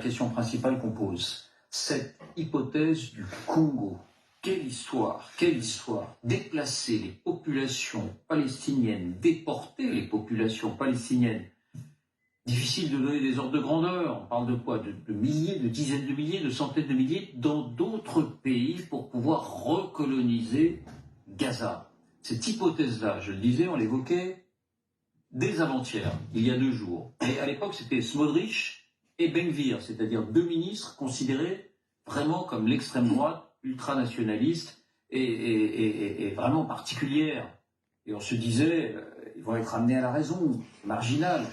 question principale qu'on pose. Cette hypothèse du Congo, quelle histoire, déplacer les populations palestiniennes, déporter les populations palestiniennes. Difficile de donner des ordres de grandeur, on parle de quoi, de milliers, de dizaines de milliers, de centaines de milliers dans d'autres pays pour pouvoir recoloniser Gaza. Cette hypothèse-là, je le disais, on l'évoquait dès avant-hier, il y a 2 jours. Et à l'époque, c'était Smotrich et Ben Gvir, c'est-à-dire 2 ministres considérés vraiment comme l'extrême droite, ultranationaliste et vraiment particulière. Et on se disait, ils vont être amenés à la raison, marginale.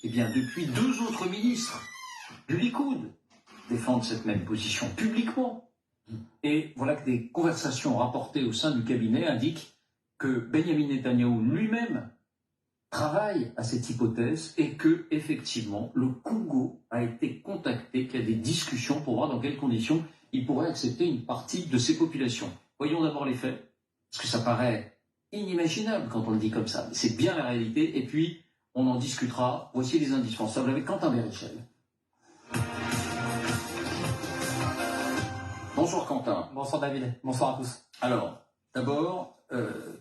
Eh bien, depuis 2 autres ministres du Likoud défendent cette même position publiquement. Et voilà que des conversations rapportées au sein du cabinet indiquent que Benjamin Netanyahou lui-même travaille à cette hypothèse et que, effectivement, le Congo a été contacté, qu'il y a des discussions pour voir dans quelles conditions il pourrait accepter une partie de ces populations. Voyons d'abord les faits, parce que ça paraît inimaginable quand on le dit comme ça. C'est bien la réalité, et puis on en discutera. Voici les indispensables avec Quentin Bérichel. Bonsoir Quentin. Bonsoir David, bonsoir à tous. Alors, d'abord,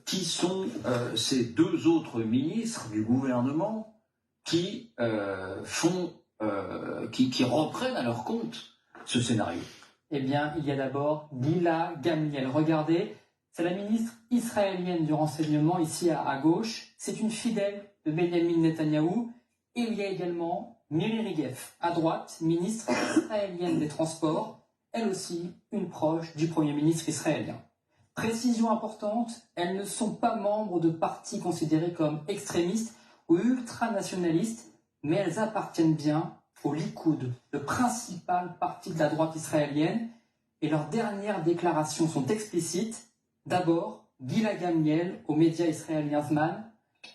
qui sont ces 2 autres ministres du gouvernement qui reprennent à leur compte ce scénario? Eh bien, il y a d'abord Gila Gamliel. Regardez, c'est la ministre israélienne du renseignement ici à gauche. C'est une fidèle de Benjamin Netanyahou. Et il y a également Miri Regev, à droite, ministre israélienne des Transports, elle aussi une proche du Premier ministre israélien. Précision importante, elles ne sont pas membres de partis considérés comme extrémistes ou ultranationalistes, mais elles appartiennent bien au Likoud, le principal parti de la droite israélienne, et leurs dernières déclarations sont explicites. D'abord, Gila Gamliel aux médias israéliens Zman,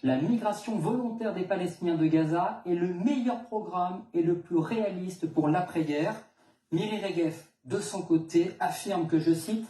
la migration volontaire des Palestiniens de Gaza est le meilleur programme et le plus réaliste pour l'après-guerre. Miri Regev, de son côté, affirme que, je cite,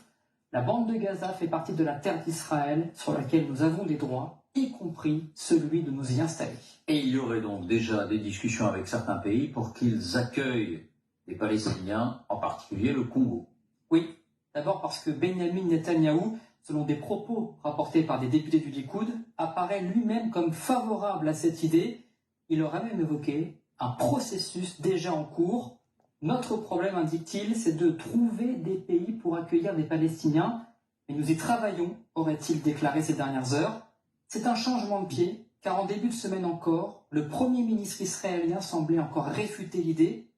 la bande de Gaza fait partie de la terre d'Israël sur laquelle nous avons des droits, y compris celui de nous y installer. Et il y aurait donc déjà des discussions avec certains pays pour qu'ils accueillent les Palestiniens, en particulier le Congo. Oui, d'abord parce que Benjamin Netanyahou, selon des propos rapportés par des députés du Likoud, apparaît lui-même comme favorable à cette idée. Il aurait même évoqué un processus déjà en cours. Notre problème, indique-t-il, c'est de trouver des pays pour accueillir des Palestiniens. Mais nous y travaillons, aurait-il déclaré ces dernières heures. C'est un changement de pied, car en début de semaine encore, le Premier ministre israélien semblait encore réfuter l'idée.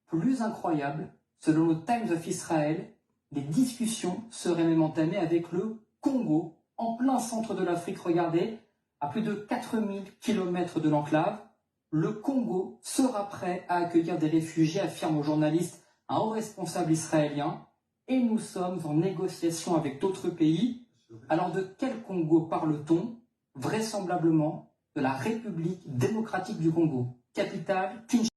Plus incroyable, selon le Times of Israel, les discussions seraient même entamées avec le Congo, en plein centre de l'Afrique. Regardez, à plus de 4000 km de l'enclave. Le Congo sera prêt à accueillir des réfugiés, affirme au journaliste un haut responsable israélien. Et nous sommes en négociation avec d'autres pays. Alors de quel Congo parle-t-on? Vraisemblablement de la République démocratique du Congo, capitale Kinshasa.